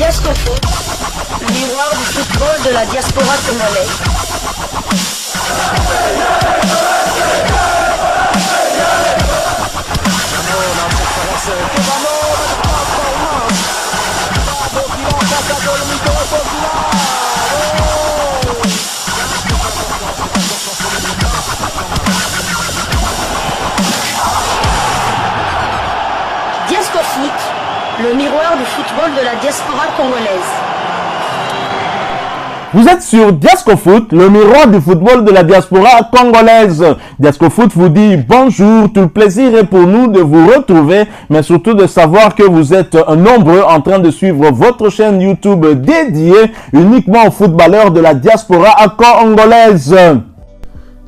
Diasco Foot, le miroir du football de la diaspora congolaise. Diasco Foot, le miroir du football de la diaspora congolaise. Vous êtes sur Diasco Foot, le miroir du football de la diaspora congolaise. Diasco Foot vous dit bonjour, tout le plaisir est pour nous de vous retrouver, mais surtout de savoir que vous êtes nombreux en train de suivre votre chaîne YouTube dédiée uniquement aux footballeurs de la diaspora congolaise.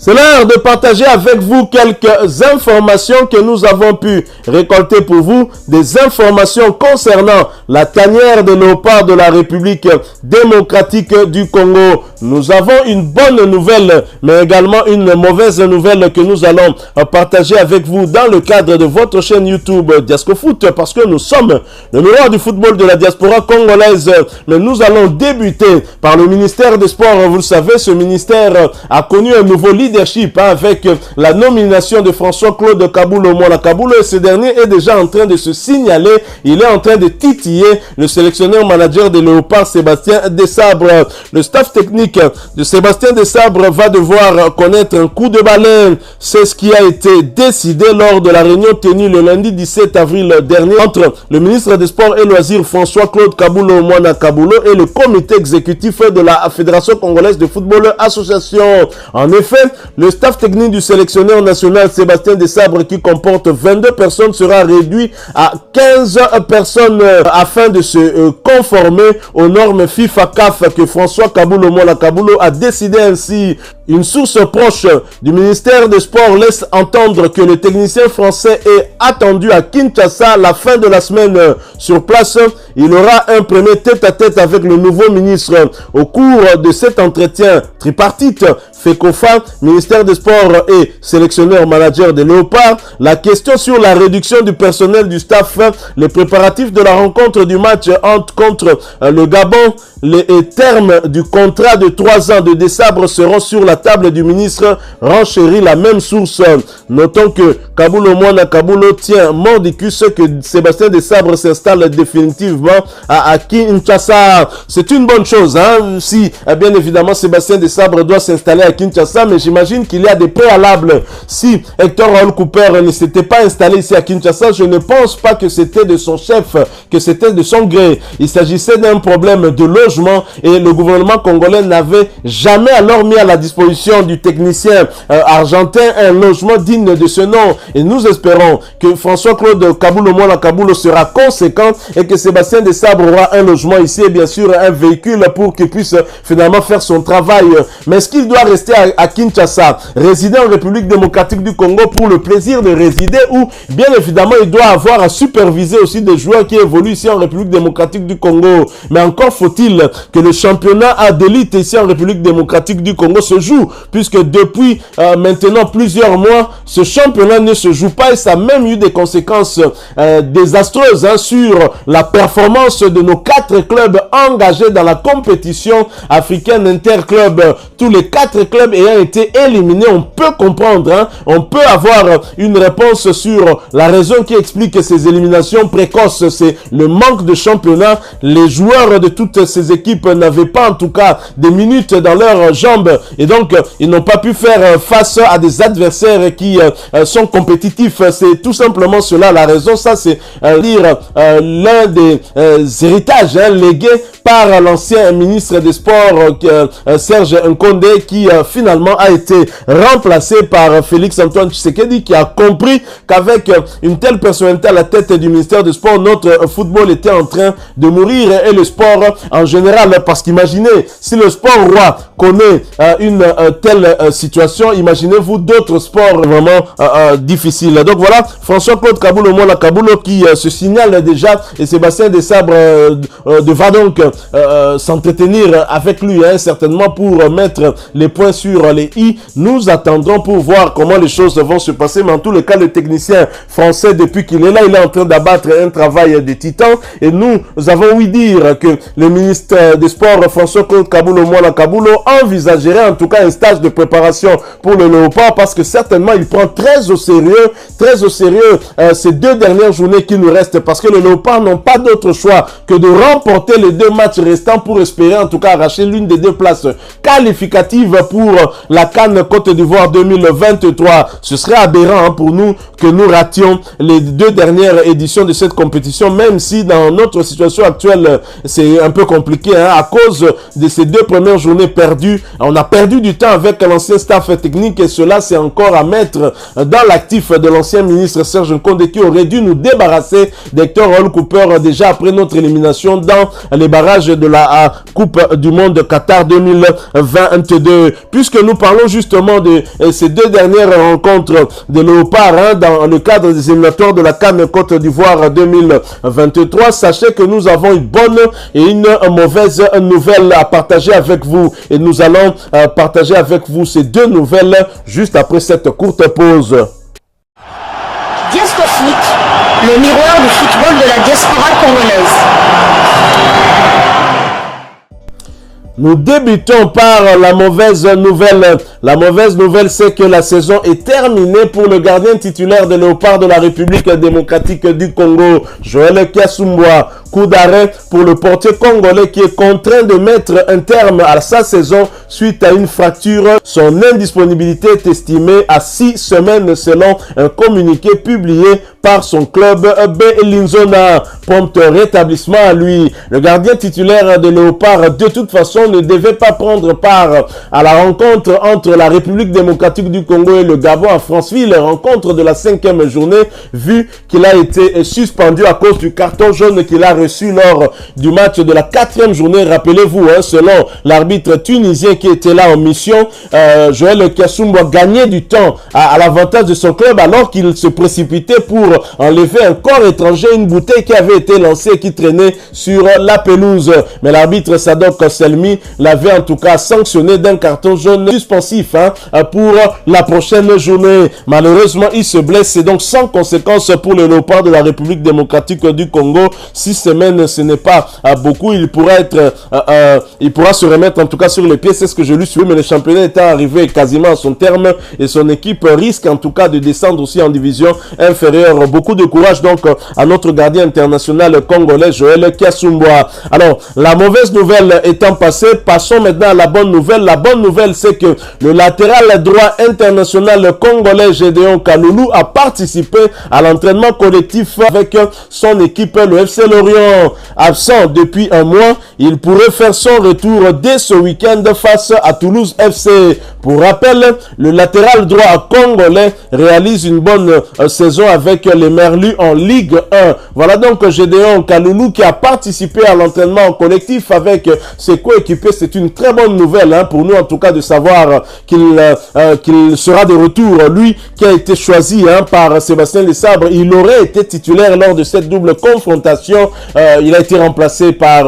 C'est l'heure de partager avec vous quelques informations que nous avons pu récolter pour vous, des informations concernant la tanière de léopard de la République démocratique du Congo. Nous avons une bonne nouvelle, mais également une mauvaise nouvelle que nous allons partager avec vous dans le cadre de votre chaîne YouTube Diasco Foot, parce que nous sommes le miroir du football de la diaspora congolaise. Mais nous allons débuter par le ministère des Sports. Vous le savez, ce ministère a connu un nouveau leadership avec la nomination de François-Claude Kabulo Mwana Kabulo, et ce dernier est déjà en train de se signaler, il est en train de titiller le sélectionneur manager des Léopards Sébastien Desabre. Le staff technique de Sébastien Desabre va devoir connaître un coup de balai. C'est ce qui a été décidé lors de la réunion tenue le lundi 17 avril dernier entre le ministre des Sports et Loisirs François-Claude Kabulo Mwana Kabulo et le comité exécutif de la Fédération Congolaise de Football Association. En effet, le staff technique du sélectionneur national Sébastien Desabre, qui comporte 22 personnes, sera réduit à 15 personnes afin de se conformer aux normes FIFA-CAF que François Kabulo Mwana Kabulo a décidé ainsi. Une source proche du ministère des Sports laisse entendre que le technicien français est attendu à Kinshasa la fin de la semaine. Sur place, il aura un premier tête-à-tête avec le nouveau ministre. Au cours de cet entretien tripartite, FECOFA, ministère des Sports et sélectionneur manager des Léopards, la question sur la réduction du personnel du staff, les préparatifs de la rencontre du match contre le Gabon, les termes du contrat de 3 ans de Desabre seront sur la table du ministre, renchérit la même source. Notons que Kabulo Mwana Kabulo tient mordicus que Sébastien Desabre s'installe définitivement à Kinshasa. C'est une bonne chose, hein, si bien évidemment Sébastien Desabre doit s'installer à Kinshasa, mais j'imagine qu'il y a des préalables. Si Hector Raoul Cooper ne s'était pas installé ici à Kinshasa, je ne pense pas que c'était de son chef, que c'était de son gré. Il s'agissait d'un problème de logement et le gouvernement congolais n'avait jamais alors mis à la disposition du technicien argentin un logement digne de ce nom. Et nous espérons que François-Claude Kabulo Mwana Kabulo sera conséquent et que Sébastien Desabre aura un logement ici et bien sûr un véhicule pour qu'il puisse finalement faire son travail. Mais est-ce qu'il doit rester à Kinshasa, résider en République démocratique du Congo pour le plaisir de résider, ou bien évidemment il doit avoir à superviser aussi des joueurs qui évoluent ici en République démocratique du Congo? Mais encore faut-il que le championnat d'élite ici en République démocratique du Congo se joue, puisque depuis maintenant plusieurs mois, ce championnat ne se joue pas et ça a même eu des conséquences désastreuses sur la performance de nos 4 clubs engagés dans la compétition africaine interclub. Tous les 4 clubs ayant été éliminés, on peut comprendre, on peut avoir une réponse sur la raison qui explique ces éliminations précoces. C'est le manque de championnat. Les joueurs de toutes ces équipes n'avaient pas en tout cas des minutes dans leurs jambes et donc ils n'ont pas pu faire face à des adversaires qui sont compétitifs. C'est tout simplement cela la raison. Ça c'est l'un des héritages légués par l'ancien ministre des Sports Serge Nkondé, qui finalement a été remplacé par Félix Antoine Tshisekedi, qui a compris qu'avec une telle personnalité à la tête du ministère des Sports, notre football était en train de mourir et le sport en général. Parce qu'imaginez, si le sport roi connaît une telle situation, imaginez-vous d'autres sports vraiment difficiles. Donc voilà, François-Claude Kabulo Mwana Kabulo qui se signale déjà, et Sébastien Desabre devra donc s'entretenir avec lui, hein, certainement pour mettre les points sur les i. Nous attendrons pour voir comment les choses vont se passer, mais en tous les cas, le technicien français, depuis qu'il est là, il est en train d'abattre un travail de titan, et nous avons ouï dire que le ministre des Sports, François-Claude Kaboulo Moala Kaboulo, envisagerait en tout cas un stage de préparation pour le Léopard, parce que certainement il prend très au sérieux ces 2 dernières journées qui nous restent, parce que les Léopards n'ont pas d'autre choix que de remporter les 2 matchs restants pour espérer en tout cas arracher l'une des 2 places qualificatives pour la CAN Côte d'Ivoire 2023. Ce serait aberrant, hein, pour nous que nous rations les 2 dernières éditions de cette compétition, même si dans notre situation actuelle c'est un peu compliqué, hein, à cause de ces 2 premières journées perdues. On a perdu du temps avec l'ancien staff technique, et cela c'est encore à mettre dans l'actif de l'ancien ministre Serge Nkonde, qui aurait dû nous débarrasser d'Hector Hall Cooper déjà après notre élimination dans les barrages de la Coupe du Monde Qatar 2022. Puisque nous parlons justement de ces 2 dernières rencontres de Léopard, hein, dans le cadre des éliminatoires de la CAN Côte d'Ivoire 2023, sachez que nous avons une bonne et une mauvaise nouvelle à partager avec vous, et nous allons partager avec vous ces 2 nouvelles juste après cette courte pause. Diasco Foot, le miroir du football de la diaspora congolaise. Nous débutons par la mauvaise nouvelle. La mauvaise nouvelle, c'est que la saison est terminée pour le gardien titulaire des Léopards de la République démocratique du Congo, Joël Kiasumboa. Coup d'arrêt pour le portier congolais qui est contraint de mettre un terme à sa saison suite à une fracture. Son indisponibilité est estimée à 6 semaines selon un communiqué publié par son club Belinzona. Prompt rétablissement à lui. Le gardien titulaire des Léopards, de toute façon, ne devait pas prendre part à la rencontre entre la République démocratique du Congo et le Gabon à Franceville, rencontre de la 5e journée, vu qu'il a été suspendu à cause du carton jaune qu'il a reçu lors du match de la 4e journée. Rappelez-vous, hein, selon l'arbitre tunisien qui était là en mission, Joël Kiasumboa gagnait du temps à l'avantage de son club, alors qu'il se précipitait pour enlever un corps étranger, une bouteille qui avait été lancée et qui traînait sur la pelouse. Mais l'arbitre Sadok Selmi l'avait en tout cas sanctionné d'un carton jaune suspensif, hein, pour la prochaine journée. Malheureusement, il se blesse, c'est donc sans conséquence pour le Léopard de la République démocratique du Congo. 6 semaines, ce n'est pas beaucoup. Il pourra se remettre en tout cas sur les pieds, c'est ce que je lui suis, mais le championnat étant arrivé quasiment à son terme et son équipe risque en tout cas de descendre aussi en division inférieure. Beaucoup de courage donc à notre gardien international congolais Joël Kiasumboa. Alors, la mauvaise nouvelle étant passée, passons maintenant à la bonne nouvelle. La bonne nouvelle, c'est que le latéral droit international congolais Gédéon Kaloulou a participé à l'entraînement collectif avec son équipe, le FC Lorient. Absent depuis un mois, il pourrait faire son retour dès ce week-end face à Toulouse FC. Pour rappel, le latéral droit congolais réalise une bonne saison avec les Merlus en Ligue 1. Voilà donc Gédéon Kaloulou qui a participé à l'entraînement collectif avec ses coéquipiers. C'est une très bonne nouvelle, hein, pour nous en tout cas, de savoir qu'il sera de retour. Lui qui a été choisi, hein, par Sébastien Lessabre, il aurait été titulaire lors de cette double confrontation. Il a été remplacé par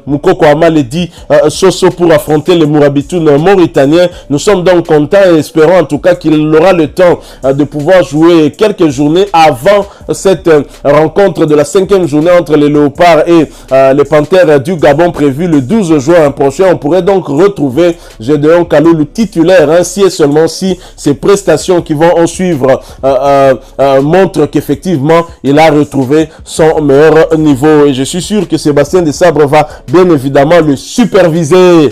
Moukoko Amaledi Soso pour affronter les Mourabitoun mauritaniens. Nous sommes donc contents et espérons en tout cas qu'il aura le temps de pouvoir jouer quelques journées avant cette rencontre de la 5e journée entre les Léopards et les Panthères du Gabon, prévue le 12 juin prochain. On pourrait donc retrouver Gédéon Kaloulou titulaire, hein, si et seulement si ses prestations qui vont en suivre montrent qu'effectivement il a retrouvé son meilleur niveau. Et je suis sûr que Sébastien Lessabre va bien évidemment le superviser.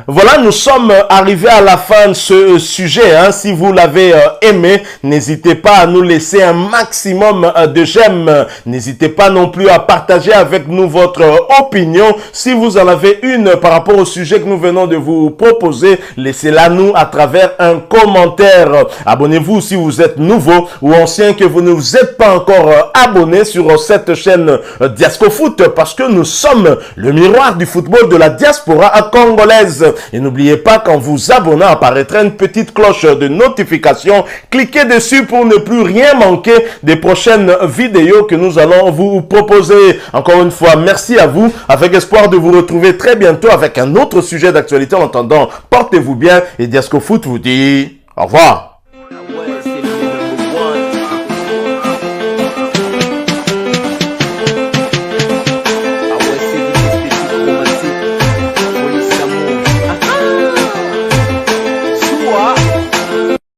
Voilà, nous sommes arrivés à la fin de ce sujet, hein. Si vous l'avez aimé, n'hésitez pas à nous laisser un maximum de j'aime. N'hésitez pas non plus à partager avec nous votre opinion. Si vous en avez une par rapport au sujet que nous venons de vous proposer, laissez-la nous à travers un commentaire. Abonnez-vous si vous êtes nouveau ou ancien, que vous ne vous êtes pas encore abonné sur cette chaîne Diasco Foot, parce que nous sommes le miroir du football de la diaspora congolaise. Et n'oubliez pas qu'en vous abonnant apparaîtra une petite cloche de notification. Cliquez dessus pour ne plus rien manquer des prochaines vidéos que nous allons vous proposer. Encore une fois, merci à vous, avec espoir de vous retrouver très bientôt avec un autre sujet d'actualité. En attendant, portez-vous bien et Diasco Foot vous dit au revoir.